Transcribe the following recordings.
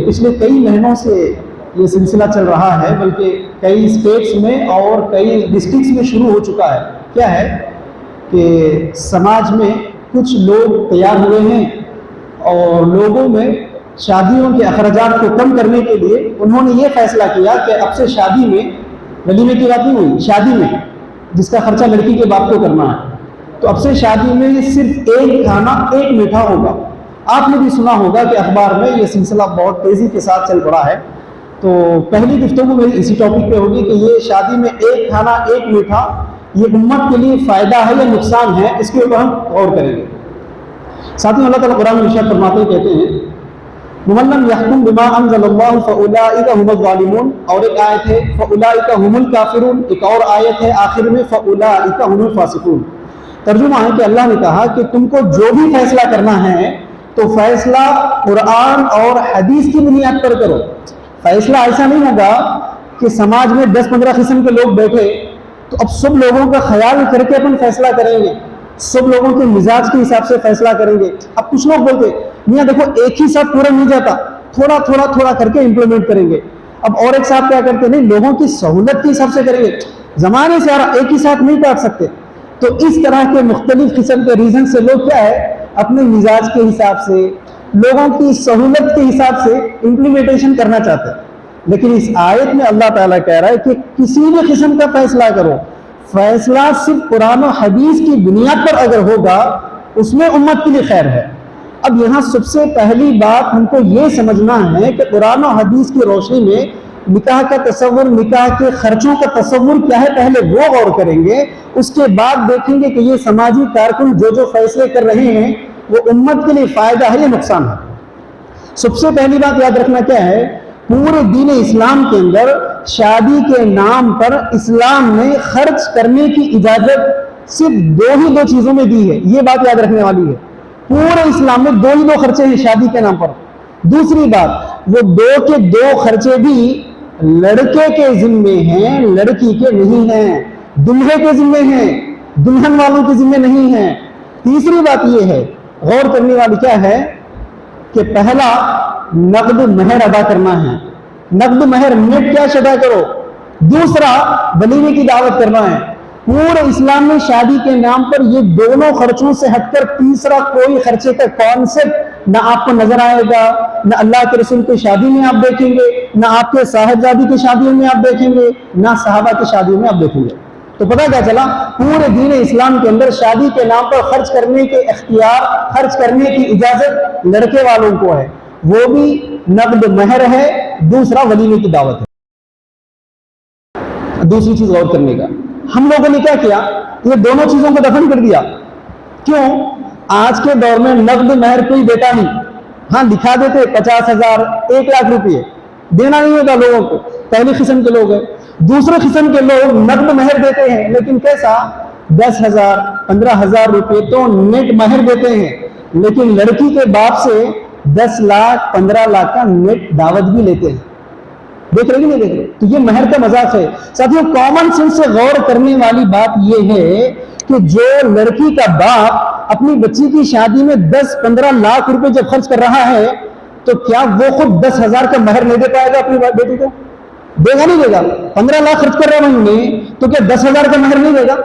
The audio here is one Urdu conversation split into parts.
پچھلے کئی مہینوں سے یہ سلسلہ چل رہا ہے، بلکہ کئی اسٹیٹس میں اور کئی ڈسٹرکٹس میں شروع ہو چکا ہے۔ کیا ہے کہ سماج میں کچھ لوگ تیار ہوئے ہیں اور لوگوں میں شادیوں کے اخراجات کو کم کرنے کے لیے انہوں نے یہ فیصلہ کیا کہ اب سے شادی میں، ولیمے کی بات نہیں ہوئی، شادی میں جس کا خرچہ لڑکی کے باپ کو کرنا ہے، تو اب سے شادی میں صرف ایک کھانا ایک میٹھا ہوگا۔ آپ نے بھی سنا ہوگا کہ اخبار میں یہ سلسلہ بہت تیزی کے ساتھ چل پڑا ہے۔ تو پہلی گفتگو میری اسی ٹاپک پہ ہوگی کہ یہ شادی میں ایک کھانا ایک میٹھا یہ امت کے لیے فائدہ ہے یا نقصان ہے، اس کے اوپر ہم غور کریں گے۔ ساتھیوں، اللہ تعالیٰ قرآن میں ارشاد فرماتے ہیں، کہتے ہیں وَمَن لَّمْ يَحْكُم بِمَا أَنزَلَ اللَّهُ فَأُولَٰئِكَ هُمُ الظَّالِمُونَ، اور ایک آیت ہے فَأُولَٰئِكَ هُمُ الْكَافِرُونَ، ایک اور آیت ہے آخر میں فَأُولَٰئِكَ هُمُ الْفَاسِقُونَ۔ ترجمہ ہے کہ اللہ نے کہا کہ تم کو جو بھی فیصلہ کرنا ہے تو فیصلہ قرآن اور حدیث کی بنیاد پر کرو۔ فیصلہ ایسا نہیں ہوگا کہ سماج میں 10-15 قسم کے لوگ بیٹھے تو اب سب لوگوں کا خیال کر کے اپن فیصلہ کریں گے، سب لوگوں کے مزاج کے حساب سے فیصلہ کریں گے۔ اب کچھ لوگ بولتے میاں دیکھو ایک ہی ساتھ پورا نہیں جاتا، تھوڑا تھوڑا تھوڑا کر کے امپلیمنٹ کریں گے۔ اب اور ایک صاحب کیا کرتے نہیں، لوگوں کی سہولت کے حساب سے کریں گے، زمانے سے ایک ہی ساتھ نہیں کاٹ سکتے۔ تو اس طرح کے مختلف قسم کے ریزن سے لوگ کیا ہے اپنے مزاج کے حساب سے، لوگوں کی سہولت کے حساب سے امپلیمنٹیشن کرنا چاہتے ہیں۔ لیکن اس آیت میں اللہ تعالیٰ کہہ رہا ہے کہ کسی بھی قسم کا فیصلہ کرو، فیصلہ صرف قرآن و حدیث کی بنیاد پر اگر ہوگا اس میں امت کے لیے خیر ہے۔ اب یہاں سب سے پہلی بات ہم کو یہ سمجھنا ہے کہ قرآن و حدیث کی روشنی میں نکاح کا تصور، نکاح کے خرچوں کا تصور کیا ہے، پہلے وہ غور کریں گے، اس کے بعد دیکھیں گے کہ یہ سماجی کارکن جو فیصلے کر رہے ہیں وہ امت کے لیے فائدہ ہے یا نقصان ہے۔ سب سے پہلی بات یاد رکھنا کیا ہے، پورے دین اسلام کے اندر شادی کے نام پر اسلام نے خرچ کرنے کی اجازت صرف دو چیزوں میں دی ہے۔ یہ بات یاد رکھنے والی ہے، پورے اسلام میں دو خرچے ہیں شادی کے نام پر۔ دوسری بات، وہ دو خرچے بھی لڑکے کے ذمے ہیں، لڑکی کے نہیں ہیں، دلہے کے ذمے ہیں، دلہن والوں کے ذمے نہیں ہیں۔ تیسری بات یہ ہے غور کرنے والی کیا ہے کہ پہلا نقد مہر ادا کرنا ہے، نقد مہر نیٹ کیش ادا کرو۔ دوسرا ولیمے کی دعوت کرنا ہے۔ پورے اسلام میں شادی کے نام پر یہ دونوں خرچوں سے ہٹ کر تیسرا کوئی خرچے کا کانسیپٹ نہ آپ کو نظر آئے گا، نہ اللہ کے رسول کی شادی میں آپ دیکھیں گے، نہ آپ کے صاحبزادی کی شادیوں میں آپ دیکھیں گے، نہ صحابہ کی شادیوں میں آپ دیکھیں گے۔ تو پتہ کیا چلا، پورے دین اسلام کے اندر شادی کے نام پر خرچ کرنے کے اختیار، خرچ کرنے کی اجازت لڑکے والوں کو ہے، وہ بھی نقد مہر ہے، دوسرا ولیمے کی دعوت ہے۔ دوسری چیز غور کرنے کا، ہم لوگوں نے کیا کیا، یہ دونوں چیزوں کو دفن کر دیا۔ کیوں؟ آج کے دور میں نقد مہر کوئی دیتا نہیں، ہاں لکھا دیتے 50,000 1 لاکھ روپئے، دینا نہیں ہوتا لوگوں کو، پہلی قسم کے لوگ ہیں۔ دوسرے قسم کے لوگ نقد مہر دیتے ہیں، لیکن کیسا 10,000 15,000 روپئے تو نیٹ مہر دیتے ہیں، لیکن لڑکی کے باپ سے 10 لاکھ 15 لاکھ کا نیٹ دعوت بھی لیتے ہیں۔ دیکھ رہے کہ نہیں دیکھ رہے؟ تو یہ مہر کا مذاق ہے۔ ساتھیوں، کامن سینس سے غور کرنے والی بات یہ ہے کہ جو لڑکی کا باپ اپنی بچی کی شادی میں 10-15 لاکھ روپے جب خرچ کر رہا ہے تو کیا وہ خود 10,000 کا مہر نہیں دے پائے گا اپنی بیٹی کو؟ دے گا نہیں دے گا؟ 15 لاکھ خرچ کر رہا مہینے تو کیا 10,000 کا مہر نہیں دے گا؟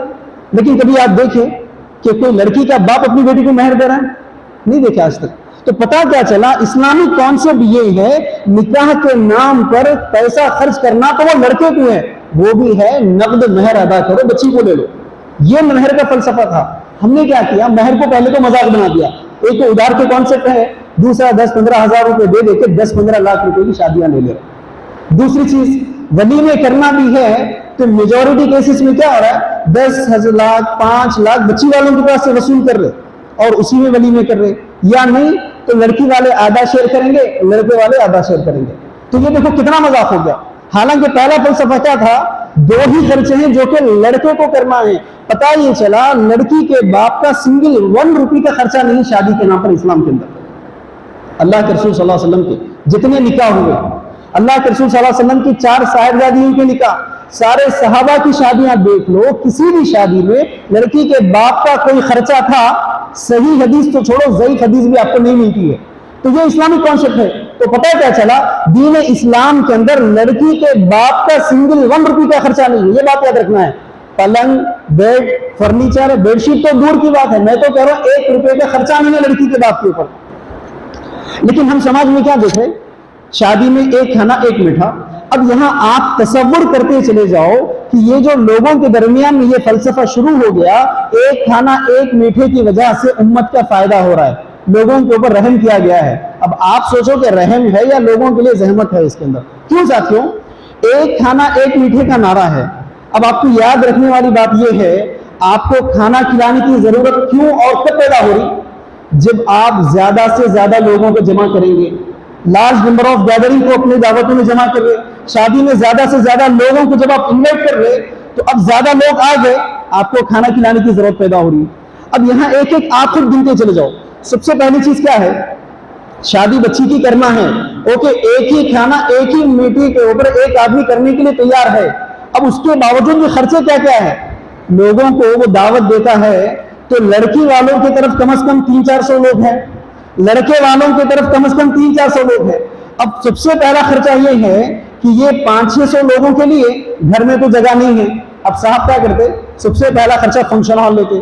لیکن کبھی آپ دیکھیں کہ کوئی لڑکی کا باپ اپنی بیٹی کو مہر دے رہا ہے؟ نہیں دیکھا آج تک۔ تو پتا کیا چلا، اسلامی کانسیپٹ یہ ہے، نکاح کے نام پر پیسہ خرچ کرنا تو وہ لڑکے کو ہے، وہ بھی ہے نقد مہر ادا کرو، بچی کو لے لو۔ یہ مہر کا فلسفہ تھا۔ ہم نے کیا کیا، مہر کو پہلے تو مذاق بنا دیا، ایک تو ادھار کے کانسیپٹ ہے، دوسرا 10-15 ہزار روپے دے دے کے 10-15 لاکھ روپے کی شادیاں لے لے رہے۔ دوسری چیز، ولیمے کرنا بھی ہے تو میجورٹی کیسز میں کیا ہو رہا ہے، 10 لاکھ 5 لاکھ بچی والوں کے پاس سے وصول کر رہے اور اسی میں ولیمے کر رہے، یا نہیں تو لڑکی والے آدھا شیئر کریں گے، لڑکے والے آدھا شیئر کریں گے۔ تو یہ دیکھو کتنا مذاق ہو گیا۔ حالانکہ پہلا فلسفہ کیا تھا، 2 ہی خرچے ہیں جو کہ لڑکے کو کرنا ہے۔ پتہ یہ چلا لڑکی کے باپ کا سنگل 1 روپی کا خرچہ نہیں شادی کے نام پر اسلام کے اندر۔ اللہ کے رسول صلی اللہ علیہ وسلم کے جتنے نکاح ہوئے، اللہ کے رسول صلی اللہ علیہ وسلم کی 4 صاحبزادیوں کے نکاح، سارے صحابہ کی شادیاں دیکھ لو، کسی بھی شادی میں لڑکی کے باپ کا کوئی خرچہ تھا، صحیح حدیث تو چھوڑو ضعیف حدیث بھی آپ کو نہیں ملتی ہے۔ تو یہ اسلامی کانسیپٹ ہے تو پتہ کیا چلا, دین اسلام کے اندر لڑکی کے باپ کا سنگل 1 روپے کا خرچہ نہیں ہے. یہ بات یاد رکھنا ہے. پلنگ, بیڈ, فرنیچر, بیڈ شیٹ تو دور کی بات ہے, میں تو کہہ رہا ہوں 1 روپے کا خرچہ نہیں ہے لڑکی کے باپ کے اوپر. لیکن ہم سماج میں کیا دیکھیں, شادی میں ایک کھانا ایک میٹھا. اب یہاں آپ تصور کرتے چلے جاؤ کہ یہ جو لوگوں کے درمیان میں یہ فلسفہ شروع ہو گیا, ایک کھانا ایک میٹھے کی وجہ سے امت کا فائدہ ہو رہا ہے, لوگوں کے اوپر رحم کیا گیا ہے. اب آپ سوچو کہ رحم ہے یا لوگوں کے لیے زحمت ہے اس کے اندر. کیوں ساتھیوں؟ ایک کھانا ایک میٹھے کا نعرہ ہے. اب آپ کو یاد رکھنے والی بات یہ ہے, آپ کو کھانا کھلانے کی ضرورت کیوں اور کب پیدا ہو رہی؟ جب آپ زیادہ سے زیادہ لوگوں کو جمع کریں گے, لارج نمبر آف گیدرنگ کو اپنی دعوتوں میں جمع کر رہے, شادی میں زیادہ سے زیادہ لوگوں کو جب آپ انوائٹ کر رہے, تو اب زیادہ لوگ آ گئے, آپ کو کھانا کھلانے کی ضرورت پیدا ہو رہی. اب یہاں ایک ایک آپ خود گنتے چلے جاؤ. سب سے پہلی چیز کیا ہے؟ شادی بچی کی کرنا ہے, اوکے, ایک ہی کھانا ایک ہی میٹھی کے اوپر ایک آدمی کرنے کے لیے تیار ہے. اب اس کے باوجود یہ خرچے کیا کیا ہے؟ لوگوں کو وہ دعوت دیتا ہے تو لڑکی والوں کی طرف کم از کم 300-400 لوگ ہیں, لڑکے والوں کی طرف کم از کم 300-400 لوگ ہیں. اب سب سے پہلا خرچہ یہ ہے کہ یہ 500-600 لوگوں کے لیے گھر میں تو جگہ نہیں ہے. اب صاحب کیا کرتے؟ سب سے پہلا خرچہ فنکشن ہال لیتے.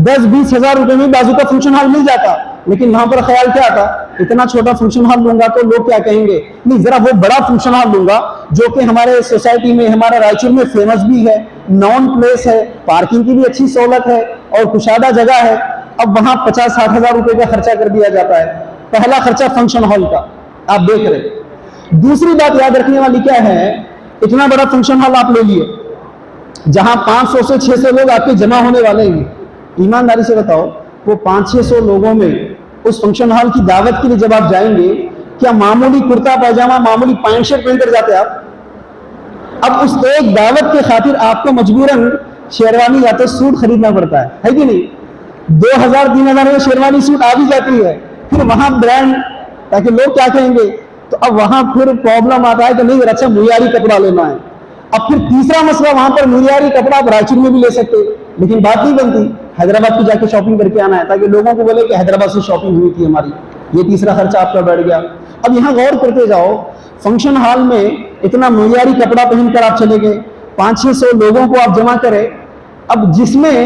10-20 ہزار روپے میں بازو کا فنکشن ہال مل جاتا, لیکن وہاں پر خیال کیا آتا, اتنا چھوٹا فنکشن ہال لوں گا تو لوگ کیا کہیں گے, نہیں ذرا وہ بڑا فنکشن ہال لوں گا جو کہ ہمارے سوسائٹی میں, ہمارے رائچور میں فیمس بھی ہے, نون پلیس ہے, پارکنگ کی بھی اچھی سہولت ہے اور کشادہ جگہ ہے. اب وہاں 50-60 ہزار روپے کا خرچہ کر دیا جاتا ہے. پہلا خرچہ فنکشن ہال کا آپ دیکھ رہے. دوسری بات یاد رکھنے والی کیا ہے, اتنا بڑا فنکشن ہال آپ لے لیے جہاں 500 سے 600 لوگ آپ کے جمع ہونے والے ہیں. ایمانداری سے بتاؤ, وہ 500-600 لوگوں میں اس فنکشن ہال کی دعوت کے لیے جب آپ جائیں گے, کیا معمولی کرتا پاجامہ, معمولی پینٹ شرٹ پہن کر جاتے آپ؟ اب اس ایک دعوت کے خاطر آپ کو مجبوراً شیروانی یا تو سوٹ خریدنا پڑتا ہے کہ نہیں؟ 2000-3000 میں شیروانی سوٹ آ بھی جاتی ہے. پھر وہاں برانڈ, تاکہ لوگ کیا کہیں گے, تو اب وہاں پھر پرابلم آتا ہے کہ نہیں اچھا معیاری کپڑا لینا ہے. اب پھر تیسرا مسئلہ, وہاں پر معیاری کپڑا آپ رائچور میں بھی لے سکتے, لیکن بات نہیں بنتی, حیدرآباد کی جا کے شاپنگ کر کے آنا ہے تاکہ لوگوں کو بولے کہ حیدرآباد سے شاپنگ ہوئی تھی ہماری. یہ تیسرا خرچہ آپ کا بڑھ گیا. اب یہاں غور کرتے جاؤ, فنکشن ہال میں اتنا معیاری کپڑا پہن کر آپ چلے گئے, 500-600 لوگوں کو آپ جمع کرے, اب جس میں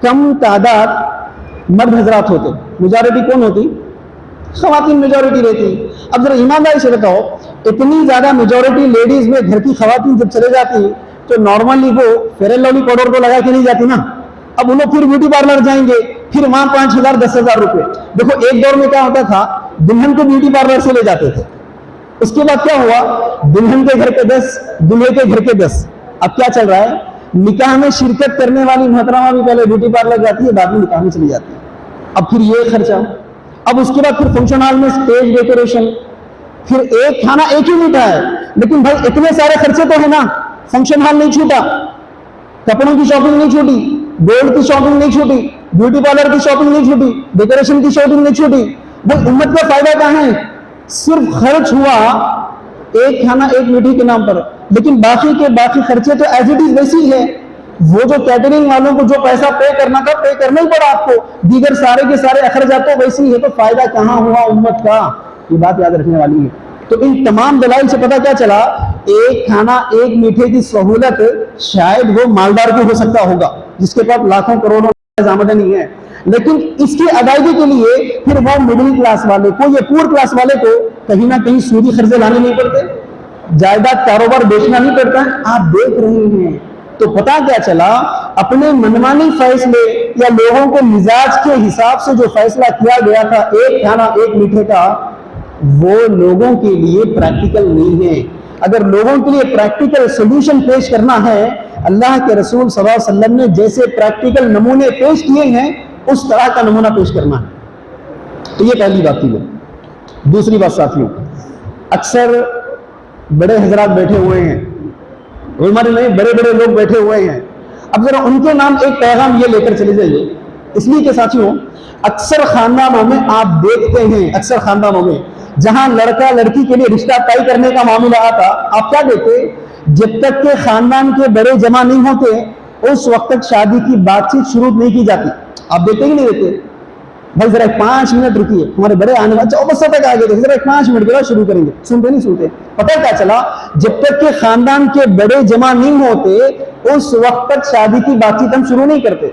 کم تعداد مرد حضرات ہوتے, میجورٹی کون ہوتی؟ خواتین میجورٹی رہتی. اب ذرا ایمانداری سے بتاؤ, اتنی زیادہ میجورٹی لیڈیز میں گھر کی خواتین جب چلے جاتی تو نارملی وہ فیئر اینڈ لولی پاؤڈر کو لگا کے نہیں جاتی نا. اب انہوں پھر بیوٹی پارلر جائیں گے, پھر وہاں 5,000-10,000 روپے. دیکھو ایک دور میں کیا ہوتا تھا, دلہن کو بیوٹی پارلر سے لے جاتے تھے, اس کے بعد کیا ہوا, دلہن کے گھر کے 10, دلہے کے گھر کے 10. اب کیا چل رہا ہے, نکاح میں شرکت کرنے والی محترمہ بھی پہلے بیوٹی پارلر جاتی ہے, بعد میں نکاح میں چلی جاتی ہے. اب پھر یہ خرچہ, اب اس کے بعد پھر فنکشن ہال میں اسٹیج ڈیکوریشن, پھر ایک کھانا ایک ہی میٹھا ہے, لیکن بھائی اتنے سارے خرچے تو ہے نا. فنکشن ہال نہیں چھوٹا, کپڑوں کی شاپنگ نہیں چھوٹی, گولڈ کی شاپنگ نہیں چھوٹی, بیوٹی پارلر کی شاپنگ نہیں چھوٹی, ڈیکوریشن کی شاپنگ نہیں چھوٹی. بھائی امت کا فائدہ کہاں ہے؟ صرف خرچ ہوا ایک کھانا ایک میٹھی کے نام پر, لیکن باقی کے باقی خرچے تو ایز اٹ از ویسی ہی ہے. وہ جو کیٹرنگ والوں کو جو پیسہ پے کرنا تھا پے کرنا ہی پڑا آپ کو, دیگر سارے کے سارے اخراجات تو ویسے ہی ہے, تو فائدہ کہاں ہوا امت کا؟ یہ بات یاد رکھنے والی ہے. تو ان تمام دلائل سے پتہ کیا چلا, ایک کھانا ایک میٹھے کی سہولت شاید وہ مالدار کو ہو سکتا ہوگا جس کے پاس لاکھوں کروڑوں آمدنی ہے, لیکن اس کی ادائیگی کے لیے پھر وہ مڈل کلاس والے کو یا پور کلاس والے کو کہیں نہ کہیں سودی قرضے لانے نہیں پڑتے, جائیداد کاروبار بیچنا نہیں پڑتا ہے. آپ دیکھ رہے ہیں تو پتا کیا چلا, اپنے منمانی فیصلے یا لوگوں کو مزاج کے حساب سے جو فیصلہ کیا گیا تھا ایک کھانا ایک میٹھے کا, وہ لوگوں کے لیے پریکٹیکل نہیں ہے. اگر لوگوں کے لیے پریکٹیکل سولوشن پیش کرنا ہے, اللہ کے رسول صلی اللہ علیہ وسلم نے جیسے پریکٹیکل نمونے پیش کیے ہیں اس طرح کا نمونہ پیش کرنا ہے. تو یہ پہلی بات تھی. دوسری بات ساتھیوں, اکثر بڑے حضرات بیٹھے ہوئے ہیں, عمر میں بڑے بڑے لوگ بیٹھے ہوئے ہیں. اب ذرا ان کے نام ایک پیغام یہ لے کر چلے جائیے, اس لیے کہ ساتھیوں اکثر خاندانوں میں آپ دیکھتے ہیں, اکثر خاندانوں میں جہاں لڑکا لڑکی کے لیے رشتہ طے کرنے کا معاملہ آتا, آپ کیا دیکھتے, جب تک کہ خاندان کے بڑے جمع نہیں ہوتے اس وقت تک شادی کی بات چیت شروع نہیں کی جاتی. آپ دیکھتے ہی نہیں دیتے, بھائی ذرا 5 منٹ رکیے, ہمارے بڑے آنے والے 4 تک آگے تھے, ذرا 5 منٹ کے بعد شروع کریں گے. سنتے نہیں سنتے. پتہ کیا چلا, جب تک کہ خاندان کے بڑے جمع نہیں ہوتے اس وقت تک شادی کی بات چیت ہم شروع نہیں کرتے.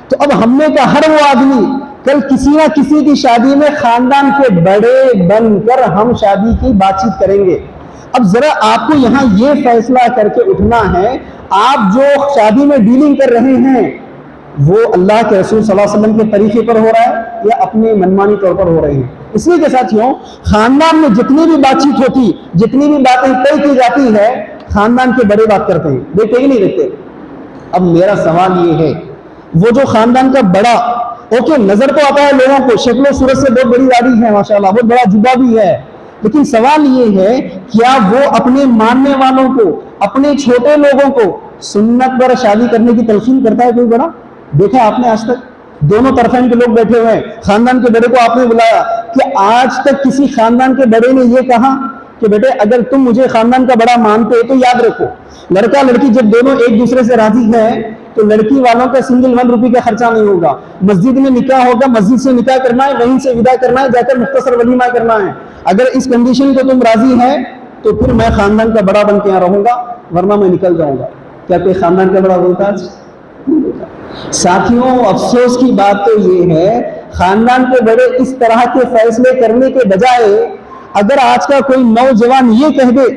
تو اب ہم نے کہا ہر وہ آدمی کل کسی نہ کسی کی شادی میں خاندان کے بڑے بن کر ہم شادی کی بات چیت کریں گے. اب ذرا آپ کو یہاں یہ فیصلہ کر کے اٹھنا ہے, آپ جو شادی میں ڈیلنگ کر رہے ہیں وہ اللہ کے رسول صلی اللہ علیہ وسلم کے طریقے پر ہو رہا ہے یا اپنے منمانی طور پر ہو رہے ہیں. اس لیے کہ ساتھیوں, خاندان میں جتنی بھی بات چیت ہوتی, جتنی بھی باتیں طے کی جاتی ہے, خاندان کے بڑے بات کرتے ہیں, دیکھتے ہی نہیں دیکھتے. اب میرا سوال یہ ہے, وہ جو خاندان کا بڑا, اوکے نظر تو آتا ہے لوگوں کو, شکل و صورت سے بہت بڑی داڑھی ہے ماشاءاللہ, بہت بڑا جبہ بھی ہے, لیکن سوال یہ ہے کیا وہ اپنے ماننے والوں کو, اپنے چھوٹے لوگوں کو سنت پر شادی کرنے کی تلقین کرتا ہے کوئی بڑا؟ دیکھا آپ نے آج تک؟ دونوں طرفین کے لوگ بیٹھے ہوئے ہیں, خاندان کے بڑے کو آپ نے بلایا, کہ آج تک کسی خاندان کے بڑے نے یہ کہا کہ بیٹے اگر تم مجھے خاندان کا بڑا مانتے تو یاد رکھو, لڑکا لڑکی جب دونوں ایک دوسرے سے راضی ہیں تو لڑکی والوں کا سنگل 1 روپے کا خرچہ نہیں ہوگا, مسجد میں نکاح ہوگا, مسجد سے نکاح کرنا ہے, وہیں سے ودا کرنا ہے, جا کر مختصر ولیمہ کرنا ہے. اگر اس کنڈیشن کو تم راضی ہیں تو پھر میں خاندان کا بڑا بن کے یہاں رہوں گا, ورنہ میں نکل جاؤں گا. کیا کوئی خاندان کا بڑا ہوتا ہے؟ ساتھیوں افسوس کی بات تو یہ ہے, خاندان کے بڑے اس طرح کے فیصلے کرنے کے بجائے اگر آج کا کوئی نوجوان یہ کہہ دے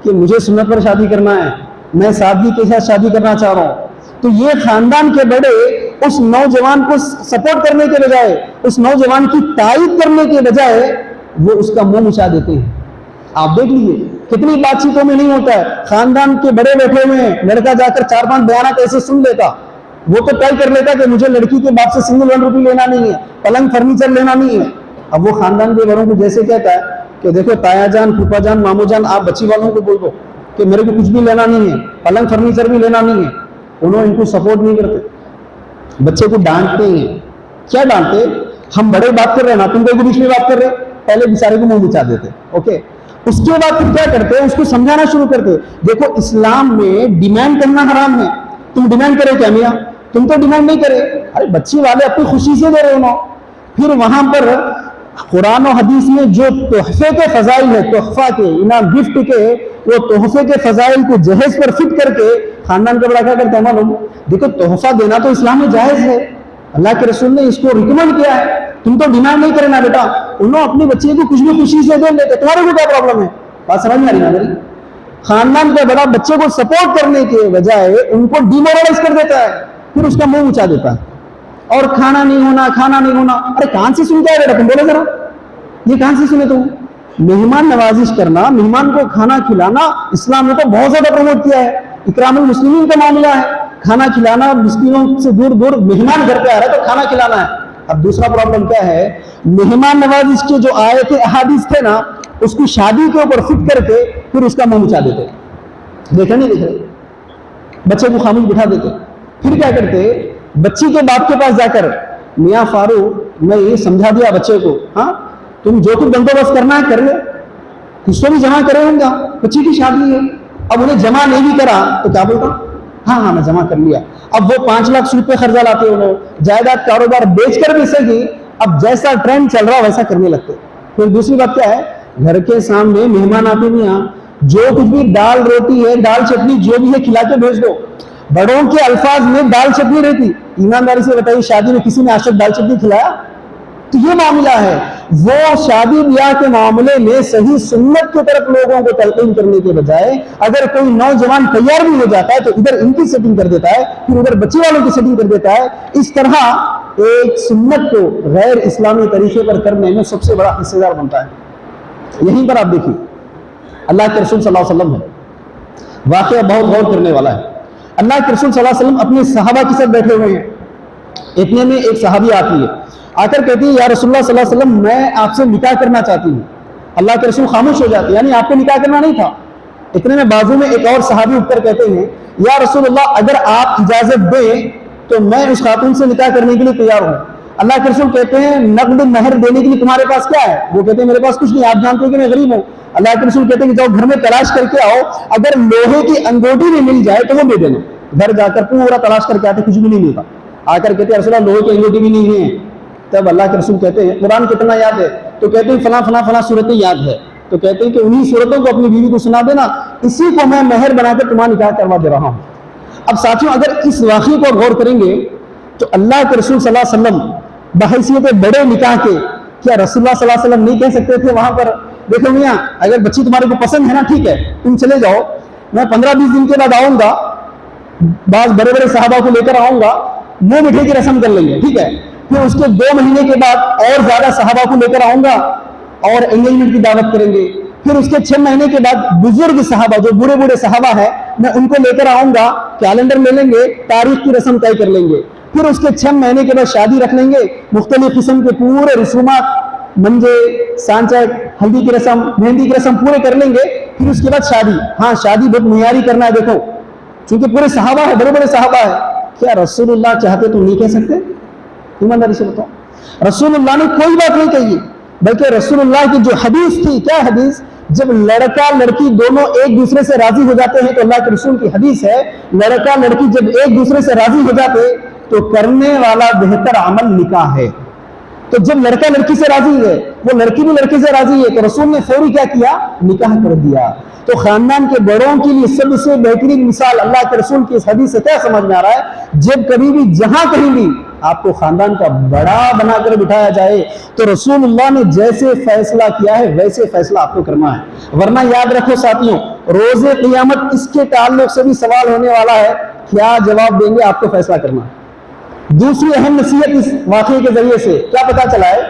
کہ مجھے سنت پر شادی کرنا ہے, میں سادگی کے ساتھ شادی کرنا چاہ رہا ہوں, تو یہ خاندان کے بڑے اس نوجوان کو سپورٹ کرنے کے بجائے, اس نوجوان کی تائید کرنے کے بجائے وہ اس کا منہ مچا دیتے ہیں. آپ دیکھ لیجیے کتنی بات چیتوں میں نہیں ہوتا ہے, خاندان کے بڑے بیٹھے ہوئے ہیں, لڑکا جا کر 4-5 بیانات ایسے سن لیتا, وہ تو طے کر لیتا کہ مجھے لڑکی کے باپ سے سنگل 1 روپی لینا نہیں ہے, پلنگ فرنیچر لینا نہیں ہے. اب وہ خاندان کے بڑوں کو جیسے کہتا ہے کہ دیکھو تایا جان, پھوپھا جان, مامو جان, آپ بچی والوں کو بول دو کہ میرے کو کچھ بھی لینا نہیں ہے, پلنگ فرنیچر بھی لینا نہیں ہے. انہوں ان کو سپورٹ نہیں کرتے, بچے کو ڈانٹتے ہیں. کیا ڈانٹتے؟ ہم بڑے بات کر رہے ہیں نا, تم کو بیچ میں بات کر رہے, پہلے بیچارے کو منہ بچا دیتے. اوکے, اس کے بعد پھر کیا کرتے ہیں, اس کو سمجھانا شروع کرتے. دیکھو اسلام میں ڈیمانڈ کرنا حرام ہے. تم ڈیمانڈ کرے کیا میاں؟ تم تو ڈیمانڈ نہیں کرے, ارے بچی والے اپنی خوشی سے دے رہے ہو. پھر وہاں پر قرآن و حدیث میں جو تحفے کے فضائل ہے, تحفہ کے, انعام گفٹ کے, وہ تحفے کے فضائل کو جہیز پر فٹ کر کے خاندان کا بڑا کیا کرتا ہے معلوم؟ دیکھو تحفہ دینا تو اسلام میں جائز ہے, اللہ کے رسول نے اس کو ریکمینڈ کیا ہے, تم تو ڈیمانڈ نہیں کرنا بیٹا. انہوں اپنی بچی کو کچھ بھی خوشی سے دے لیتے, تمہارے کو کیا پرابلم ہے؟ بات سمجھ میں آ رہی نا میری؟ خاندان کا بڑا بچے کو سپورٹ کرنے کے بجائے ان کو ڈیمورلائز کر دیتا ہے, پھر اس کا منہ اچا دیتا ہے. اور کھانا نہیں ہونا, کھانا نہیں ہونا, ارے کہاں سے سنتا ہے بیٹا, تم بولے ذرا, یہ کہاں سے سنے تم؟ مہمان نوازش کرنا, مہمان کو کھانا کھلانا اسلام نے تو بہت زیادہ پروموٹ کیا ہے. اکرام المسلمین کا معاملہ ہے, کھانا کھلانا, مسکینوں سے دور دور مہمان گھر پہ آ رہا ہے تو کھانا کھلانا ہے. اب دوسرا پرابلم کیا ہے, مہمان نوازش کے جو آیت احادیث تھے نا, اس کو شادی کے اوپر فٹ کر کے پھر اس کا منہ مچا دیتے. دیکھا نہیں دیکھ رہے, بچے کو خاموش بٹھا دیتے. پھر کیا کرتے, بچی کے باپ کے پاس جا کر, میاں فاروق میں یہ سمجھا دیا بچے کو, ہاں تم جو کچھ بندوبست کرنا ہے کر لے, کچھ تو بھی جمع کرے ہوں گا, بچی کی شادی ہے. اب انہیں جمع نہیں بھی کرا تو کیا بولتا, ہاں میں جمع کر لیا. اب وہ 5 لاکھ سود پہ خرچہ لاتے, انہوں جائیداد کاروبار بیچ کر بھی سکی, اب جیسا ٹرینڈ چل رہا ویسا کرنے لگتے. پھر دوسری بات کیا ہے, گھر کے سامنے مہمان آتے بھی, ہاں جو کچھ بھی دال روٹی ہے, دال چٹنی جو بھی ہے کھلا کے بھیج دو. بڑوں کے الفاظ میں دال چٹنی رہتی. ایمانداری سے بتائیے شادی میں کسی نے آج تک دال چٹنی کھلایا؟ تو یہ معاملہ ہے. وہ شادی بیاہ کے معاملے میں صحیح سنت کی طرف لوگوں کو تلقین کرنے کے بجائے اگر کوئی نوجوان تیار بھی ہو جاتا ہے تو ادھر ان کی سیٹنگ کر دیتا ہے, پھر ادھر بچے والوں کی سیٹنگ کر دیتا ہے. اس طرح ایک سنت کو غیر اسلامی طریقے پر کرنے میں سب سے بڑا حصے دار بنتا ہے. یہیں پر آپ دیکھیے اللہ کے رسول صلی اللہ علیہ وسلم ہے, واقعہ بہت غور کرنے والا ہے. اللہ کے رسول صلی اللہ علیہ وسلم اپنے صحابہ کے ساتھ بیٹھے ہوئے ہیں. اتنے میں ایک صحابی آتی ہے, آ کر کہتی ہے, یا رسول اللہ صلی اللہ علیہ وسلم میں آپ سے نکاح کرنا چاہتی ہوں. اللہ کے رسول خاموش ہو جاتے, یعنی آپ کو نکاح کرنا نہیں تھا. اتنے میں بازو میں ایک اور صحابی اٹھ کر کہتے ہیں, یا رسول اللہ اگر آپ اجازت دیں تو میں اس خاتون سے نکاح کرنے کے لیے تیار ہوں. اللہ کے رسول کہتے ہیں, نقد مہر دینے کے لیے تمہارے پاس کیا ہے؟ وہ کہتے ہیں میرے پاس کچھ نہیں, آپ جانتے ہیں کہ میں غریب ہوں. اللہ کے رسول کہتے ہیں کہ جاؤ گھر میں تلاش کر کے آؤ, اگر لوہے کی انگوٹھی بھی مل جائے تو وہ دے دینا. گھر جا کر پورا تلاش کر کے آتے, کچھ بھی نہیں ملتا. آ کر کہتے ہیں رسول اللہ لوہے کی انگوٹھی بھی نہیں ہے. تب اللہ کے رسول کہتے ہیں قرآن کتنا یاد ہے؟ تو کہتے ہیں فلاں فلاں فلاں صورتیں یاد ہے. تو کہتے ہیں کہ انہی صورتوں کو اپنی بیوی کو سنا دینا, اسی کو میں مہر بنا کر تمہارا نکاح کروا دے رہا ہوں. اب ساتھیوں اگر اس واقعے کو غور کریں گے تو اللہ کے رسول صلی اللہ علیہ وسلم بحیثیت بڑے نکاح کے کیا رسول اللہ صلی اللہ علیہ وسلم نہیں کہہ سکتے تھے وہاں پر دیکھو میاں اگر بچی تمہارے کو پسند ہے نا ٹھیک ہے تم چلے جاؤ, میں 15-20 دن کے بعد آؤں گا, بعض بڑے بڑے صحابہ کو لے کر آؤں گا, منہ میٹھے کی رسم کر لیں گے ٹھیک ہے, پھر اس کے 2 مہینے کے بعد اور زیادہ صحابہ کو لے کر آؤں گا اور انگیجمنٹ کی دعوت کریں گے, پھر اس کے 6 مہینے کے بعد بزرگ صحابہ جو بوڑھے بوڑھے صحابہ ہیں میں ان کو لے کر آؤں گا, کیلنڈر لے لیں گے, تاریخ کی رسم طے کر لیں گے, پھر اس کے 6 مہینے کے بعد شادی رکھ لیں گے, مختلف قسم کے پورے رسومات منجے سانچک ہلدی کی رسم مہندی کی رسم پورے کر لیں گے, پھر اس کے بعد شادی. ہاں شادی بہت معیاری کرنا ہے دیکھو چونکہ پورے صحابہ ہے بڑے بڑے صحابہ ہے, کیا رسول اللہ چاہتے تو نہیں کہہ سکتے؟ ایمانداری سے بتاؤ, رسول اللہ نے کوئی بات نہیں کہی بلکہ رسول اللہ کی جو حدیث تھی, کیا حدیث؟ جب لڑکا لڑکی دونوں ایک دوسرے سے راضی ہو جاتے ہیں تو اللہ کے رسول کی حدیث ہے لڑکا لڑکی جب ایک دوسرے سے راضی ہو جاتے تو کرنے والا بہتر عمل نکاح ہے. تو جب لڑکا لڑکی سے راضی ہے وہ لڑکی بھی لڑکے سے راضی ہے تو رسول نے فوری کیا کیا؟ نکاح کر دیا. تو خاندان کے بڑوں کے لیے سب سے بہترین مثال اللہ کے رسول کی اس حدیث سے کیا سمجھ میں آ رہا ہے؟ جب کبھی بھی جہاں کہیں بھی آپ کو خاندان کا بڑا بنا کر بٹھایا جائے تو رسول اللہ نے جیسے فیصلہ کیا ہے ویسے فیصلہ آپ کو کرنا ہے, ورنہ یاد رکھو ساتھیوں روز قیامت اس کے تعلق سے بھی سوال ہونے والا ہے, کیا جواب دیں گے آپ کو فیصلہ کرنا ہے. دوسری اہم نصیحت اس واقعے کے ذریعے سے کیا پتا چلا ہے؟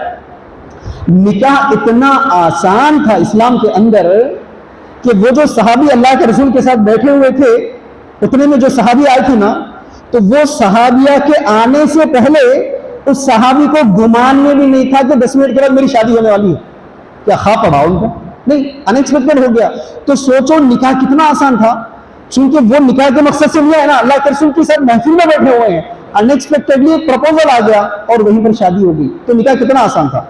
نکاح اتنا آسان تھا اسلام کے اندر کہ وہ جو صحابی اللہ کے رسول کے ساتھ بیٹھے ہوئے تھے اتنے میں جو صحابی آئے تھے نا تو وہ صحابیہ کے آنے سے پہلے اس صحابی کو گمان میں بھی نہیں تھا کہ 10 منٹ کے بعد میری شادی ہونے والی ہے. کیا خواب پڑا ان کو؟ نہیں, ان ایکسپیکٹڈ ہو گیا. تو سوچو نکاح کتنا آسان تھا, چونکہ وہ نکاح کے مقصد سے نہیں ہے نا, اللہ کے رسول کے ساتھ محفل میں بیٹھے ہوئے ہیں, ان ایکسپیکٹڈلی ایک پروپوزل آ گیا اور وہیں پر شادی ہو گئی. تو نکاح کتنا آسان تھا.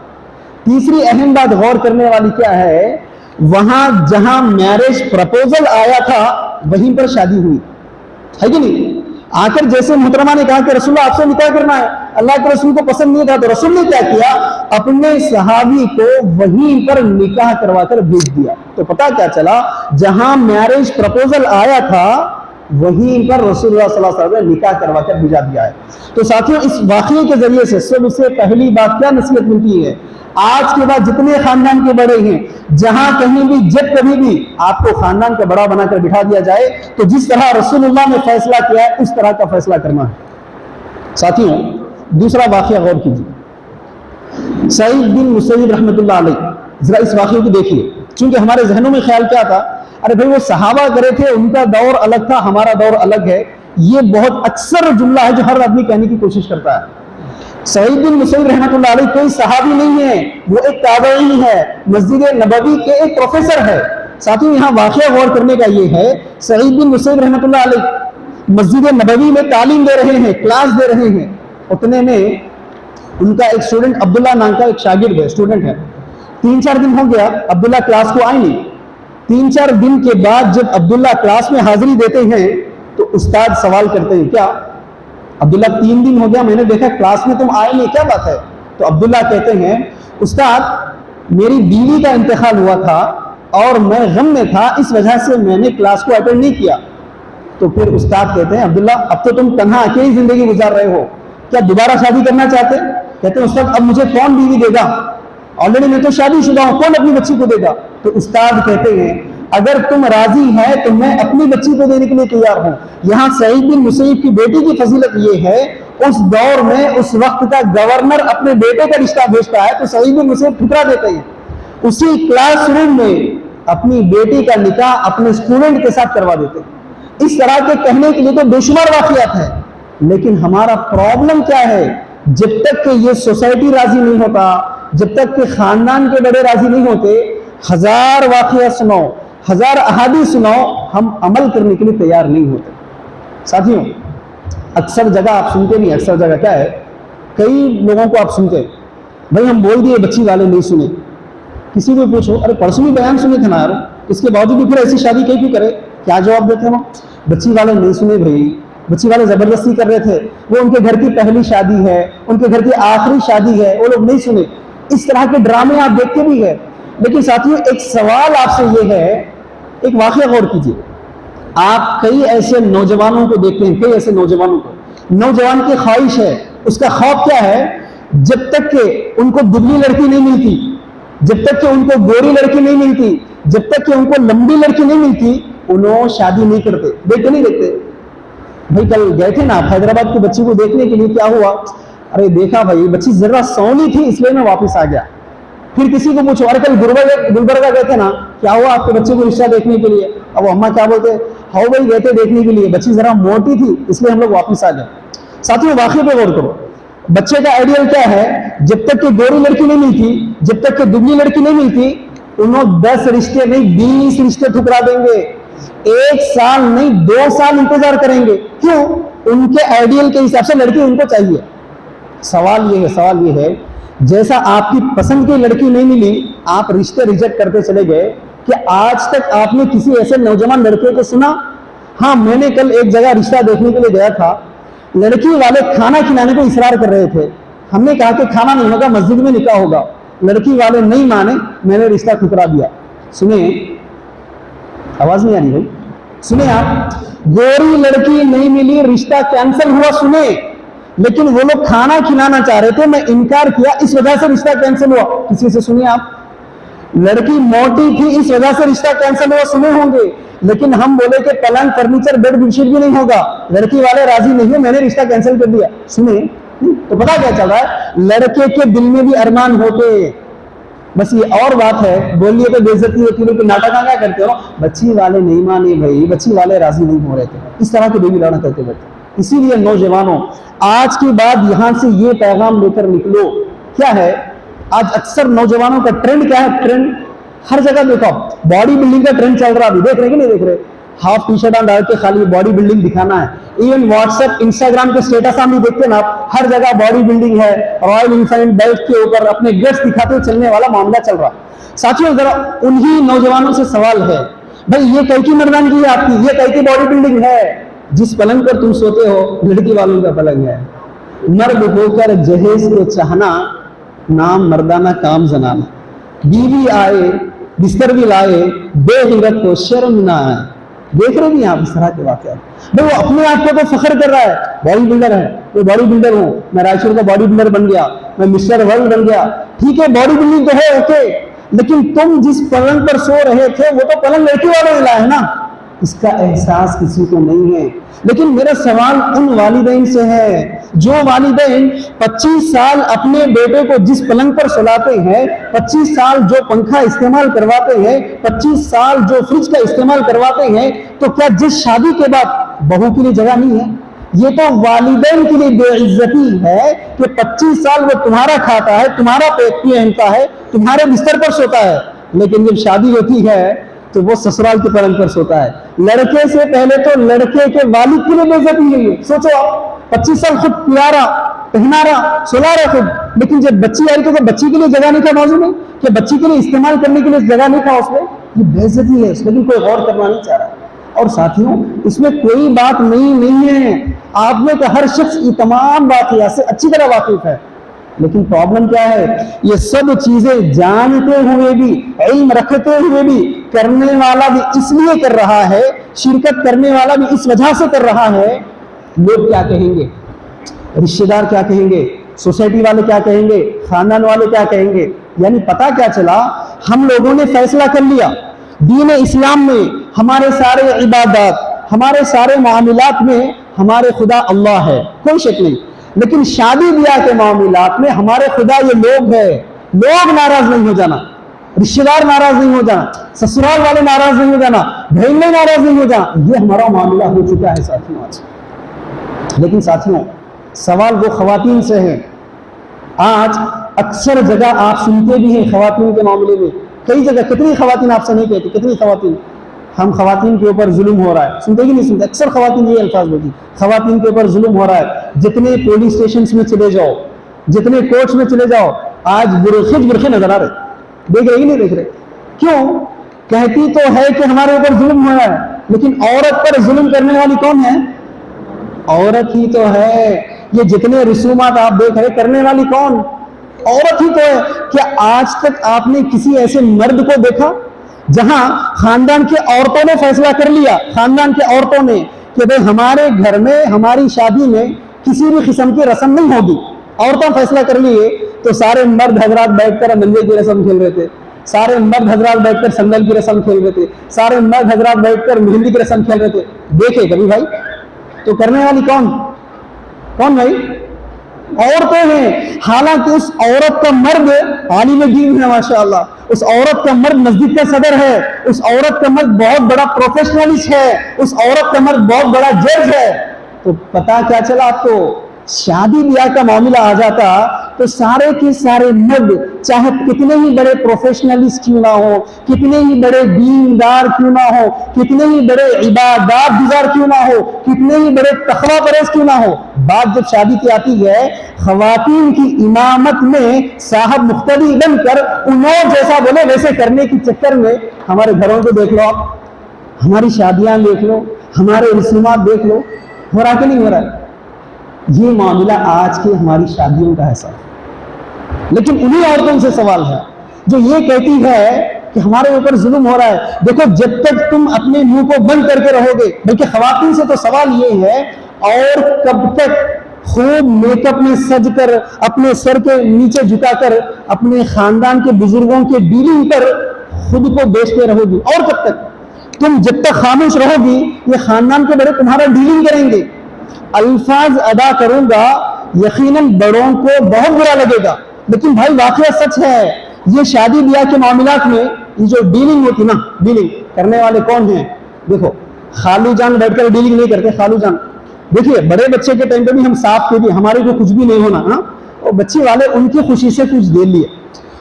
تیسری اہم بات غور کرنے والی کیا ہے, وہاں جہاں میرج پروپوزل آیا تھا وہیں پر شادی ہوئی ہے کہ نہیں. آ کر جیسے محترمہ نے کہا کہ رسول اللہ آپ سے نکاح کرنا ہے, اللہ کے رسول کو پسند نہیں تھا تو رسول نے کیا کیا, اپنے صحابی کو وہیں پر نکاح کروا کر بھیج دیا. تو پتہ کیا چلا, جہاں میرج پروپوزل آیا تھا وہیں پر رسول اللہ صلی اللہ علیہ وسلم نے نکاح کروا کر بھیجا دیا ہے. تو ساتھیوں اس واقعے کے ذریعے سے سب سے پہلی بات کیا نصیحت ملتی ہے, آج کے بعد جتنے خاندان کے بڑے ہیں جہاں کہیں بھی جب کبھی بھی آپ کو خاندان کا بڑا بنا کر بٹھا دیا جائے تو جس طرح رسول اللہ نے فیصلہ کیا ہے اس طرح کا فیصلہ کرنا ہے. ساتھیوں دوسرا واقعہ غور کیجیے, سعید بن مسیب رحمۃ اللہ علیہ, ذرا اس واقعے کو دیکھیے چونکہ ہمارے ذہنوں میں خیال کیا تھا, ارے بھائی وہ صحابہ کرے تھے ان کا دور الگ تھا ہمارا دور الگ ہے. یہ بہت اکثر جملہ ہے جو ہر آدمی کہنے کی کوشش کرتا ہے. سعید بن مسیب رحمۃ اللہ علیہ کوئی صحابی نہیں ہے, وہ ایک تابعی ہے, مسجد نبوی کے ایک پروفیسر ہے. ساتھیوں یہاں واقعہ غور کرنے کا یہ ہے, سعید بن مسیب رحمۃ اللہ علیہ مسجد نبوی میں تعلیم دے رہے ہیں, کلاس دے رہے ہیں. اتنے میں ان کا ایک اسٹوڈنٹ عبداللہ نام کا ایک شاگرد ہے, اسٹوڈنٹ ہے. 3-4 دن ہو گیا عبداللہ کلاس کو آئے نہیں. 3-4 دن کے بعد جب عبداللہ کلاس میں حاضری دیتے ہیں تو استاد سوال کرتے ہیں, کیا عبداللہ 3 دن ہو گیا میں نے دیکھا کلاس میں تم آئے نہیں, کیا بات ہے؟ تو عبداللہ کہتے ہیں استاد میری بیوی کا انتقال ہوا تھا اور میں غم میں تھا, اس وجہ سے میں نے کلاس کو اٹینڈ نہیں کیا. تو پھر استاد کہتے ہیں عبداللہ اب تو تم تنہا اکیلی زندگی گزار رہے ہو, کیا دوبارہ شادی کرنا چاہتے؟ کہتے ہیں استاد اب مجھے کون بیوی دے گا, آلریڈی میں تو شادی شدہ ہوں, کون اپنی بچی کو دے گا؟ تو استاد کہتے ہیں اگر تم راضی ہے تو میں اپنی بچی کو دینے کے لیے تیار ہوں. یہاں سعید بن مسیب کی بیٹی کی فضیلت یہ ہے, اس دور میں اس وقت کا گورنر اپنے بیٹے کا رشتہ بھیجتا ہے تو سعید بن مسیب ٹھکرا دیتے ہیں. اسی کلاس روم میں اپنی بیٹی کا نکاح اپنے اسٹوڈنٹ کے ساتھ کروا دیتے ہیں. اس طرح کے کہنے کے لیے تو بے شمار واقعات ہیں, لیکن ہمارا پرابلم کیا ہے, جب تک کہ یہ سوسائٹی راضی نہیں ہوتا, جب تک کہ خاندان کے بڑے راضی نہیں ہوتے, 1000 واقعات سناؤ, 1000 احادیث سناؤ, ہم عمل کرنے کے لیے تیار نہیں ہوتے. ساتھیوں اکثر جگہ آپ سنتے نہیں, اکثر جگہ کیا ہے, کئی لوگوں کو آپ سنتے بھائی ہم بول دیے بچی والے نہیں سنے. کسی کو پوچھو ارے پرسوں بھی بیان سنے تھے نا یار, اس کے باوجود بھی پھر ایسی شادی کیوں کرے, کیا جواب دیتے ہیں وہ, بچی والے نہیں سنے بھائی, بچی والے زبردستی کر رہے تھے، وہ ان کے گھر کی پہلی شادی ہے، ان کے گھر کی آخری شادی ہے، وہ لوگ نہیں سنے. اس طرح کے ڈرامے آپ دیکھتے بھی ہیں. لیکن ساتھیوں ایک سوال آپ سے یہ ہے، ایک واقعہ غور کیجیے. آپ کئی ایسے نوجوانوں کو دیکھتے ہیں، کئی ایسے نوجوانوں کو، نوجوان کی خواہش ہے، اس کا خواب کیا ہے، جب تک کہ ان کو دبلی لڑکی نہیں ملتی، جب تک کہ ان کو گوری لڑکی نہیں ملتی، جب تک کہ ان کو لمبی لڑکی نہیں ملتی، انہوں شادی نہیں کرتے. دیکھتے نہیں دیکھتے بھائی؟ کل گئے تھے نا حیدرآباد کی بچی کو دیکھنے کے لیے، کیا ہوا؟ ارے دیکھا بھائی بچی ذرا سونی تھی اس لیے میں واپس آ گیا. پھر کسی کو پوچھو، ارے کل گلبرگہ گئے تھے نا، کیا ہوا آپ کے بچے کو رشتہ دیکھنے کے لیے؟ اب وہ اما کیا بولتے، ہاؤ بھائی گئے تھے دیکھنے کے لیے، بچی ذرا موٹی تھی اس لیے ہم لوگ واپس آ گئے. ساتھیوں واقعے پہ غور کرو. بچے کا آئیڈیل کیا ہے؟ جب تک کہ گوری لڑکی نہیں ملتی، جب تک کہ دبلی لڑکی نہیں ملتی، انہوں 10 رشتے نہیں 20 رشتے ٹھکرا دیں گے. 1 سال نہیں 2 سال انتظار کریں گے. کیوں؟ ان کے آئیڈیل کے حساب سے لڑکی ان کو چاہیے. سوال یہ ہے جیسا آپ کی پسند کی لڑکی نہیں ملی، آپ رشتے ریجیکٹ کرتے چلے گئے. کہ آج تک آپ نے کسی ایسے نوجوان لڑکے کو سنا؟ ہاں، میں نے کل ایک جگہ رشتہ دیکھنے کے لیے گیا تھا، لڑکی والے کھانا کھلانے کو اصرار کر رہے تھے. ہم نے کہا کہ کھانا نہیں ہوگا، مسجد میں نکاح ہوگا. لڑکی والے نہیں مانے، میں نے رشتہ ٹھکرا دیا. سنیں، آواز نہیں آ رہی بھائی؟ سنیں آپ، گوری لڑکی نہیں ملی، رشتہ کینسل ہوا. سنیں، لیکن وہ لوگ کھانا کھلانا چاہ رہے تھے، میں انکار کیا، اس وجہ سے رشتہ کینسل ہوا. کسی سے سنیے آپ، لڑکی موٹی تھی اس وجہ سے رشتہ کینسل ہوا. سنے ہوں گے. لیکن ہم بولے کہ پلنگ فرنیچر بیڈ بیڈ شیٹ بھی نہیں ہوگا، لڑکی والے راضی نہیں ہیں، میں نے رشتہ کینسل کر دیا. سنیں تو پتا کیا چل رہا ہے، لڑکے کے دل میں بھی ارمان ہوتے. بس یہ اور بات ہے، بولیے تو بے عزتی ہوتی ہے کہ ناٹک کیا کرتے ہو، بچی والے نہیں مانے بھائی، بچی والے راضی نہیں ہو رہے تھے، اس طرح کے بیوی لانا کرتے بیٹھے. اسی لیے نوجوانوں، آج کی بات یہاں سے یہ پیغام لے کر نکلو. کیا ہے آج اکثر نوجوانوں کا ٹرینڈ؟ کیا ہے ٹرینڈ؟ ہر جگہ دیکھو باڈی بلڈنگ کا ٹرینڈ چل رہا ہے. دیکھ رہے کہ نہیں دیکھ رہے؟ ہاف ٹی شرٹ ڈال کے خالی باڈی بلڈنگ دکھانا ہے. ایون واٹس ایپ انسٹاگرام کے اسٹیٹس ہم بھی دیکھتے نا، ہر جگہ باڈی بلڈنگ ہے، رائل انفینٹ بیلٹ کے اوپر اپنے گیٹس دکھاتے چلنے والا معاملہ چل رہا. ساتھیوں ذرا انہی نوجوانوں سے سوال ہے، بھائی یہ کئی کی مردانگی ہے آپ کی، یہ کئی کی باڈی بلڈنگ ہے؟ جس پلنگ پر تم سوتے ہو لڑکی والوں کا پلنگ ہے. مرد ہو کر جہیز کو چاہنا، نام مردانہ کام زنانہ. بیوی آئے بستر بھی لائے، بے غیرت کو شرم نہ آئے. دیکھ رہے ہیں آپ اس طرح کے واقعات. وہ اپنے آپ کو تو فخر کر رہا ہے، باڈی بلڈر ہے، میں باڈی بلڈر ہوں، میں رائچور کا باڈی بلڈر بن گیا، میں مسٹر ورلڈ بن گیا. ٹھیک ہے باڈی بلڈنگ تو ہے، اوکے، لیکن تم جس پلنگ پر سو رہے تھے وہ تو پلنگ لڑکی والوں نے لایا ہے نا. اس کا احساس کسی کو نہیں ہے. لیکن میرا سوال ان والدین سے ہے جو والدین 25 سال اپنے بیٹے کو جس پلنگ پر سلاتے ہیں، 25 سال جو پنکھا استعمال کرواتے ہیں، 25 سال جو فریج کا استعمال کرواتے ہیں، تو کیا جس شادی کے بعد بہو کے لیے جگہ نہیں ہے؟ یہ تو والدین کے لیے بے عزتی ہے کہ 25 سال وہ تمہارا کھاتا ہے، تمہارا پہنتا ہے، تمہارے بستر پر سوتا ہے، لیکن جب شادی ہوتی ہے تو وہ سسرال کے پلنگ پر سوتا ہے. لڑکے سے پہلے تو لڑکے کے والد کے لیے بے عزتی ہے. سوچو آپ 25 سال خود پلا رہا، پہنا رہا، سلا رہا خود، لیکن جب بچی آئی تو بچی کے لیے جگہ نہیں تھا موضوع میں، کہ بچی کے لیے استعمال کرنے کے لیے جگہ نہیں تھا اس میں. یہ بے عزتی ہے، لیکن کوئی غور کرنا نہیں چاہ رہا. اور ساتھیوں اس میں کوئی بات نہیں ہے، آپ میں تو ہر شخص یہ تمام واقعات سے اچھی طرح واقف ہے. لیکن پرابلم کیا ہے، یہ سب چیزیں جانتے ہوئے بھی، علم رکھتے ہوئے بھی، کرنے والا بھی اس لیے کر رہا ہے، شرکت کرنے والا بھی اس وجہ سے کر رہا ہے. لوگ کیا کہیں گے، رشتہ دار کیا کہیں گے، سوسائٹی والے کیا کہیں گے، خاندان والے کیا کہیں گے. یعنی پتا کیا چلا، ہم لوگوں نے فیصلہ کر لیا دین اسلام میں ہمارے سارے عبادات، ہمارے سارے معاملات میں ہمارے خدا اللہ ہے، کوئی شک نہیں. لیکن شادی بیاہ کے معاملات میں ہمارے خدا یہ لوگ ہے. لوگ ناراض نہیں ہو جانا، رشتہ دار ناراض نہیں ہو جانا، سسرال والے ناراض نہیں ہو جانا، بہن ناراض نہیں ہو جانا، یہ ہمارا معاملہ ہو چکا ہے ساتھیوں آج. لیکن ساتھیوں سوال وہ خواتین سے ہے. آج اکثر جگہ آپ سنتے بھی ہیں خواتین کے معاملے میں، کئی جگہ، کتنی خواتین آپ سے نہیں کہتی، کتنی خواتین، ہم خواتین کے اوپر ظلم ہو رہا ہے، سنتے کہ نہیں سنتے؟ اکثر خواتین یہ الفاظ بولتی، خواتین کے اوپر ظلم ہو رہا ہے. جتنے پولیس اسٹیشنز میں چلے جاؤ، جتنے کورٹس میں چلے جاؤ، آج برقع نظر آ رہے. دیکھ رہے ہی نہیں دیکھ رہے؟ کیوں؟ کہتی تو ہے کہ ہمارے اوپر ظلم ہو رہا ہے، لیکن عورت پر ظلم کرنے والی کون ہے؟ عورت ہی تو ہے. یہ جتنے رسومات آپ دیکھ رہے کرنے والی کون؟ عورت ہی تو ہے. کیا آج تک آپ نے کسی ایسے مرد کو دیکھا جہاں خاندان کے عورتوں نے فیصلہ کر لیا، خاندان کے عورتوں نے، کہ بھئی ہمارے گھر میں ہماری شادی میں کسی بھی قسم کی رسم نہیں ہوگی؟ عورتوں فیصلہ کر لیے تو سارے مرد حضرات بیٹھ کر منجے کی رسم کھیل رہے تھے، سارے مرد حضرات بیٹھ کر سندل کی رسم کھیل رہے تھے، سارے مرد حضرات بیٹھ کر مہندی کی رسم کھیل رہے تھے. دیکھے کبھی بھائی؟ تو کرنے والی کون بھائی؟ عورتیں ہیں. حالانکہ اس عورت کا مرد عالم دین ہے ماشاءاللہ، اس عورت کا مرد مسجد کا صدر ہے، اس عورت کا مرد بہت بڑا پروفیشنلسٹ ہے، اس عورت کا مرد بہت بڑا جج ہے. تو پتا کیا چلا آپ کو؟ شادی بیاہ کا معاملہ آ جاتا تو سارے کے سارے مرد چاہے کتنے ہی بڑے پروفیشنلسٹ کیوں نہ ہو، کتنے ہی بڑے دیندار کیوں نہ ہو، کتنے ہی بڑے عبادات گزار کیوں نہ ہو، کتنے ہی بڑے تقویٰ پرہیز کیوں نہ ہو، بات جب شادی کی آتی ہے خواتین کی امامت میں صاحب مقتدی بن کر انہوں جیسا بولے ویسے کرنے کے چکر میں ہمارے گھروں کو دیکھ لو، آپ ہماری شادیاں دیکھ لو، ہمارے رسومات دیکھ لو، ہو رہا کہ نہیں ہو رہا؟ یہ معاملہ آج کی ہماری شادیوں کا ایسا ہے. لیکن انہی عورتوں سے سوال ہے جو یہ کہتی ہے کہ ہمارے اوپر ظلم ہو رہا ہے. دیکھو جب تک تم اپنے منہ کو بند کر کے رہو گے، بلکہ خواتین سے تو سوال یہ ہے اور کب تک خوب میک اپ میں سج کر اپنے سر کے نیچے جھکا کر اپنے خاندان کے بزرگوں کے ڈیلنگ پر خود کو بیچتے رہو گی؟ اور کب تک؟ تم جب تک خاموش رہو گی یہ خاندان کے بڑے تمہارا ڈیلنگ کریں گے. الفاظ ادا کروں گا یقیناً بڑوں کو بہت برا لگے گا، لیکن بھائی واقعہ سچ ہے. یہ شادی بیاہ کے معاملات میں یہ جو ڈیلنگ ہوتی نا، ڈیلنگ کرنے والے کون ہیں؟ دیکھو خالو جان بیٹھ کر ڈیلنگ نہیں کرتے. خالو جان دیکھیے بڑے بچے کے ٹائم پہ بھی ہم صاف کے بھی ہمارے کو کچھ بھی نہیں ہونا ہاں، اور بچے والے ان کی خوشی سے کچھ دے لیے.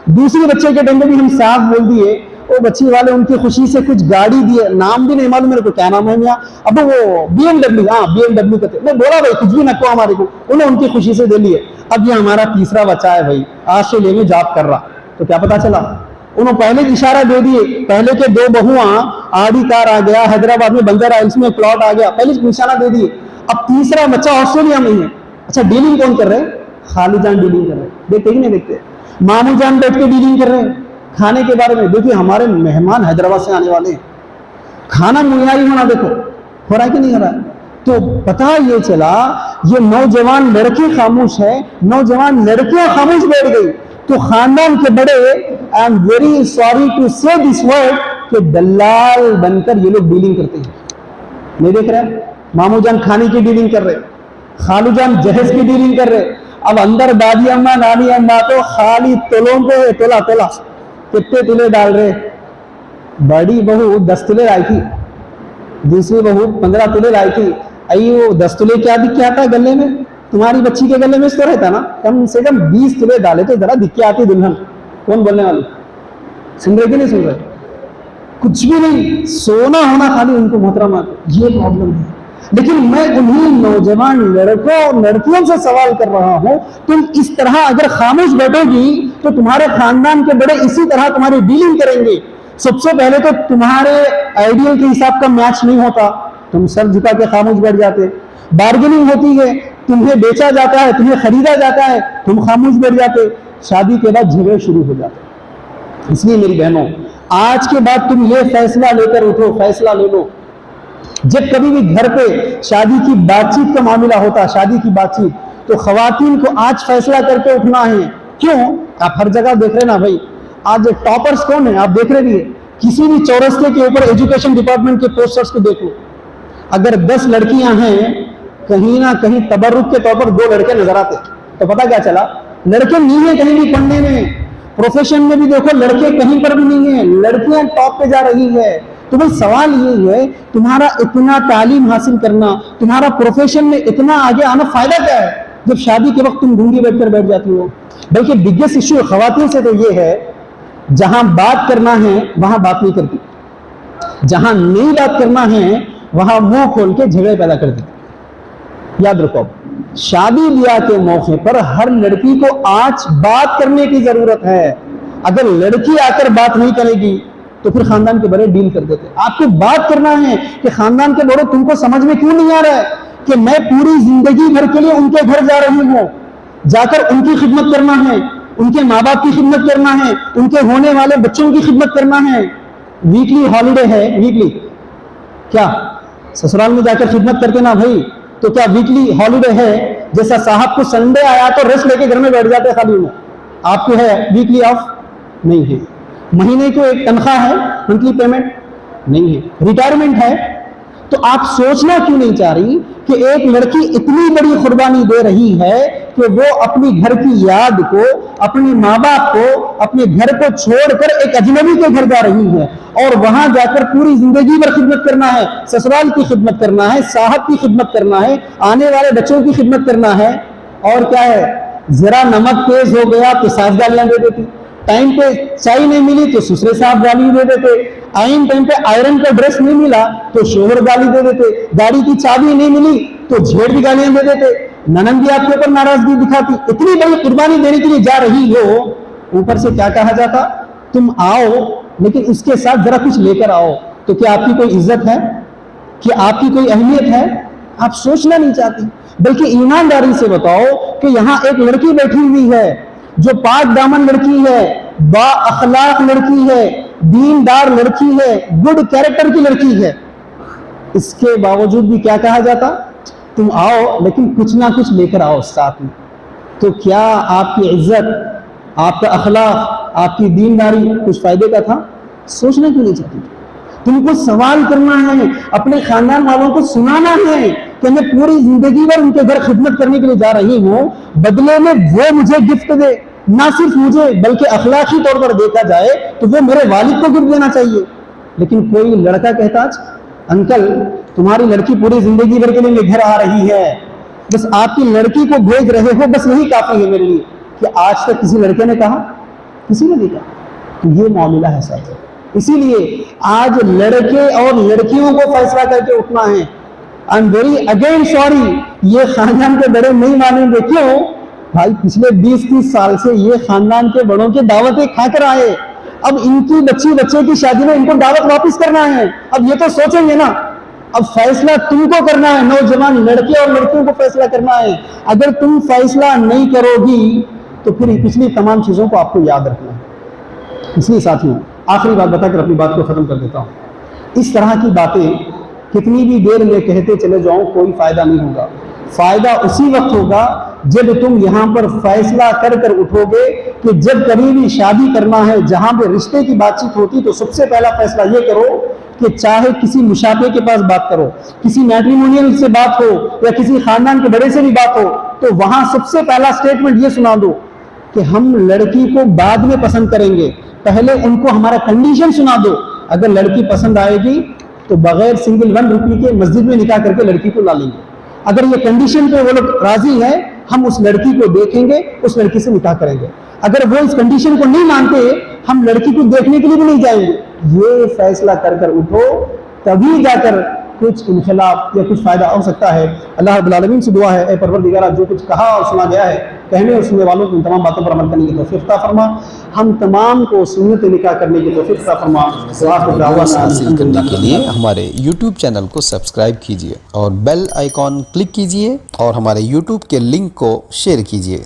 دوسرے بچے کے ٹائم پہ بھی ہم صاف بول دیے، وہ بچی والے ان کی خوشی سے کچھ گاڑی دیے، نام بھی نہیں معلوم میرے کو کیا نام ہے میاں، اب وہ بی ایم ڈبلیو، ہاں بی ایم ڈبلیو کہتے. میں بولا بھائی کچھ بھی نہ کو ہمارے کو، انہیں ان کی خوشی سے دے لیے. اب یہ ہمارا تیسرا بچہ ہے بھائی، آسٹریلیا میں جاب کر رہا، تو کیا پتا چلا انہوں پہلے اشارہ دے دیے. پہلے کے 2 بہواں آڈی کار آ گیا، حیدرآباد میں بنجارا ہلز میں پلاٹ آ گیا، پہلے نشانہ دے دیے. اب تیسرا بچہ آسٹریلیا میں ہے. اچھا ڈیلنگ کون کر رہے ہیں؟ خالو جان ڈیلنگ کر رہے ہیں. دیکھتے ہی نہیں دیکھتے؟ مامو جان بیٹھ کے ڈیلنگ کر رہے ہیں کھانے کے بارے میں. دیکھیے ہمارے مہمان حیدرآباد سے آنے والے ہیں، کھانا معیاری ہونا دیکھو ہو رہا ہے کہ نہیں ہو رہا ہے؟ تو پتہ یہ چلا یہ نوجوان لڑکے خاموش ہے، نوجوان لڑکیاں خاموش بیٹھ گئی تو خاندان کے بڑے I am very sorry to say this word کہ دلال بن کر یہ لوگ ڈیلنگ کرتے ہیں. نہیں دیکھ رہے؟ مامو جان کھانے کی ڈیلنگ کر رہے، خالو جان جہیز کی ڈیلنگ کر رہے. اب اندر دادی اماں نانی اماں تو خالی تولوں پہ تولا تولا کتنے تلے ڈال رہے. بڑی بہو 10 تلے لائی تھی، دوسری بہو 15 تلے لائی تھی. وہ 10 تلے کیا دکھ کے آتا ہے گلے میں؟ تمہاری بچی کے گلے میں اس تو رہتا نا کم سے کم 20 تلے ڈالے تو ذرا دکھ کے آتی دلہن. کون بولنے والی؟ سن رہے کہ نہیں سن رہے؟ کچھ بھی نہیں، سونا ہونا خالی ان کو محترمہ. یہ پرابلم ہے. لیکن میں انہی نوجوان لڑکوں اور لڑکیوں سے سوال کر رہا ہوں، تم اس طرح اگر خاموش بیٹھو گی تو تمہارے خاندان کے بڑے اسی طرح تمہاری ڈیلنگ کریں گے. سب سے پہلے تو تمہارے آئیڈیل کے حساب کا میچ نہیں ہوتا، تم سر جھکا کے خاموش بیٹھ جاتے. بارگننگ ہوتی ہے، تمہیں بیچا جاتا ہے، تمہیں خریدا جاتا ہے، تم خاموش بیٹھ جاتے. شادی کے بعد جھگڑے شروع ہو جاتے. اس لیے میری بہنوں آج کے بعد تم یہ فیصلہ لے کر اٹھو، فیصلہ لے لو. جب کبھی بھی گھر پہ شادی کی بات چیت کا معاملہ ہوتا، شادی کی بات چیت، تو خواتین کو آج فیصلہ کر کے اٹھنا ہے. کیوں؟ آپ ہر جگہ دیکھ رہے نا بھائی، آج ٹاپرز کون ہیں آپ دیکھ رہے بھی. کسی بھی چورستے کے اوپر ایجوکیشن ڈپارٹمنٹ کے پوسٹرز کو دیکھو، اگر 10 لڑکیاں ہیں کہیں نہ کہیں تبرک کے طور پر 2 لڑکے نظر آتے. تو پتا کیا چلا؟ لڑکے نہیں ہیں کہیں بھی پڑھنے میں، پروفیشن میں بھی دیکھو لڑکے کہیں پر بھی نہیں ہیں، لڑکیاں ٹاپ پہ جا رہی ہے. تو بھائی سوال یہ ہے تمہارا اتنا تعلیم حاصل کرنا، تمہارا پروفیشن میں اتنا آگے آنا فائدہ کیا ہے جب شادی کے وقت تم ڈھونگی بیٹھ کر بیٹھ جاتی ہو؟ بلکہ بگیسٹ ایشو خواتین سے تو یہ ہے جہاں بات کرنا ہے وہاں بات نہیں کرتی، جہاں نہیں بات کرنا ہے وہاں منہ کھول کے جھگڑے پیدا کر دیتی. یاد رکھو شادی بیاہ کے موقع پر ہر لڑکی کو آج بات کرنے کی ضرورت ہے. اگر لڑکی آ کر بات نہیں کرے گی تو پھر خاندان کے بڑے ڈیل کر دیتے. آپ کو بات کرنا ہے کہ خاندان کے بڑوں تم کو سمجھ میں کیوں نہیں آ رہا ہے کہ میں پوری زندگی بھر کے لیے ان کے گھر جا رہی ہوں, جا کر ان کی خدمت کرنا ہے, ان کے ماں باپ کی خدمت کرنا ہے, ان کے ہونے والے بچوں کی خدمت کرنا ہے. ویکلی ہالیڈے ہے, ویکلی کیا سسرال میں جا کر خدمت کرتے نا بھائی, تو کیا ویکلی ہالیڈے ہے؟ جیسا صاحب کو سنڈے آیا تو ریسٹ لے کے گھر میں بیٹھ جاتے خالی میں, آپ کو ہے ویکلی آف؟ نہیں ہے. مہینے کو ایک تنخواہ ہے, منتھلی پیمنٹ نہیں ہے. ریٹائرمنٹ ہے. تو آپ سوچنا کیوں نہیں چاہ رہی کہ ایک لڑکی اتنی بڑی قربانی دے رہی ہے کہ وہ اپنی گھر کی یاد کو, اپنے ماں باپ کو, اپنے گھر کو چھوڑ کر ایک اجنبی کے گھر جا رہی ہے, اور وہاں جا کر پوری زندگی بھر خدمت کرنا ہے, سسرال کی خدمت کرنا ہے, صاحب کی خدمت کرنا ہے, آنے والے بچوں کی خدمت کرنا ہے. اور کیا ہے, ذرا نمک تیز ہو گیا تو ساس گالیاں دے دیتی, ٹائم پہ چائے نہیں ملی تو سسرے صاحب گالی دے دیتے, آئین ٹائم پہ آئرن کا ڈریس نہیں ملا تو شوہر گالی دے دیتے, گاڑی کی چابی نہیں ملی تو جھیڑ بھی گالیاں دے دیتے, ننند بھی آپ کے اوپر ناراضگی دکھاتی. اتنی بڑی قربانی دینے کے لیے جا رہی ہو, اوپر سے کیا کہا جاتا, تم آؤ لیکن اس کے ساتھ ذرا کچھ لے کر آؤ. تو کیا آپ کی کوئی عزت ہے؟ کہ آپ کی کوئی اہمیت ہے؟ آپ سوچنا نہیں چاہتی. بلکہ ایمانداری سے بتاؤ کہ یہاں ایک لڑکی بیٹھی ہوئی ہے جو پاک دامن لڑکی ہے, با اخلاق لڑکی ہے, دیندار لڑکی ہے, گڈ کیریکٹر کی لڑکی ہے. اس کے باوجود بھی کیا کہا جاتا, تم آؤ لیکن کچھ نہ کچھ لے کر آؤ ساتھ میں. تو کیا آپ کی عزت, آپ کا اخلاق, آپ کی دینداری کچھ فائدے کا تھا؟ سوچنا کیوں نہیں چاہتی؟ تم کو سوال کرنا ہے, اپنے خاندان والوں کو سنانا ہے کہ میں پوری زندگی بھر ان کے گھر خدمت کرنے کے لیے جا رہی ہوں, بدلے میں وہ مجھے گفٹ دے. نہ صرف مجھے بلکہ اخلاقی طور پر دیکھا جائے تو وہ میرے والد کو گفٹ دینا چاہیے. لیکن کوئی لڑکا کہتا انکل تمہاری لڑکی پوری زندگی بھر کے لیے میرے گھر آ رہی ہے, بس آپ کی لڑکی کو بھیج رہے ہو, بس یہی کافی ہے میرے لیے. کہ آج تک کسی لڑکے نے کہا؟ کسی نے نہیں کہا. تو یہ معاملہ ہے ساتھ. اسی لیے آج لڑکے اور لڑکیوں کو فیصلہ کر کے اٹھنا ہے. آئی ایم ویری اگین سوری, یہ خاندان کے بڑے نہیں مانیں گے. کیوں بھائی؟ پچھلے 20-30 سال سے یہ خاندان کے بڑوں کی دعوتیں کھا کر آئے, اب ان کی بچے کی شادی میں ان کو دعوت واپس کرنا ہے. اب یہ تو سوچیں گے نا, اب فیصلہ تم کو کرنا ہے, نوجوان لڑکے اور لڑکیوں کو فیصلہ کرنا ہے. اگر تم فیصلہ نہیں کرو گی تو پھر پچھلی تمام چیزوں کو آپ کو یاد رکھنا ہے. اس لیے ساتھیوں آخری بات بتا کر اپنی بات کو ختم کر دیتا ہوں. اس طرح کی باتیں کتنی بھی دیر میں کہتے چلے جاؤں کوئی فائدہ نہیں ہوگا. فائدہ اسی وقت ہوگا جب تم یہاں پر فیصلہ کر کر اٹھو گے کہ جب کبھی بھی شادی کرنا ہے, جہاں پہ رشتے کی بات چیت ہوتی, تو سب سے پہلا فیصلہ یہ کرو کہ چاہے کسی مشاپے کے پاس بات کرو, کسی میٹریمونیل سے بات ہو یا کسی خاندان کے بڑے سے بھی بات ہو, تو وہاں سب سے پہلا سٹیٹمنٹ یہ سنا دو کہ ہم لڑکی کو بعد میں پسند کریں گے, پہلے ان کو ہمارا کنڈیشن سنا دو. اگر لڑکی پسند آئے گی تو بغیر سنگل 1 روپی کے مسجد میں نکاح کر کے لڑکی کو لا لیں گے. اگر یہ کنڈیشن پہ وہ لوگ راضی ہیں, ہم اس لڑکی کو دیکھیں گے, اس لڑکی سے نکاح کریں گے. اگر وہ اس کنڈیشن کو نہیں مانتے, ہم لڑکی کو دیکھنے کے لیے بھی نہیں جائیں گے. یہ فیصلہ کر کر اٹھو, تبھی جا کر کچھ انقلاب یا کچھ فائدہ ہو سکتا ہے. اللہ رب العالمین سے دعا ہے, اے پروردگار جو کچھ کہا اور سنا گیا ہے, کہنے اور سننے والوں کو ان تمام باتوں پر عمل کرنے کی توفیق عطا فرما. ہم تمام کو سنت نکاح کرنے کی توفیق عطا فرما. حاصل کرنے کے لیے ہمارے YouTube چینل کو سبسکرائب کیجیے اور بیل آئیکن کلک کیجیے اور ہمارے YouTube کے لنک کو شیئر کیجیے.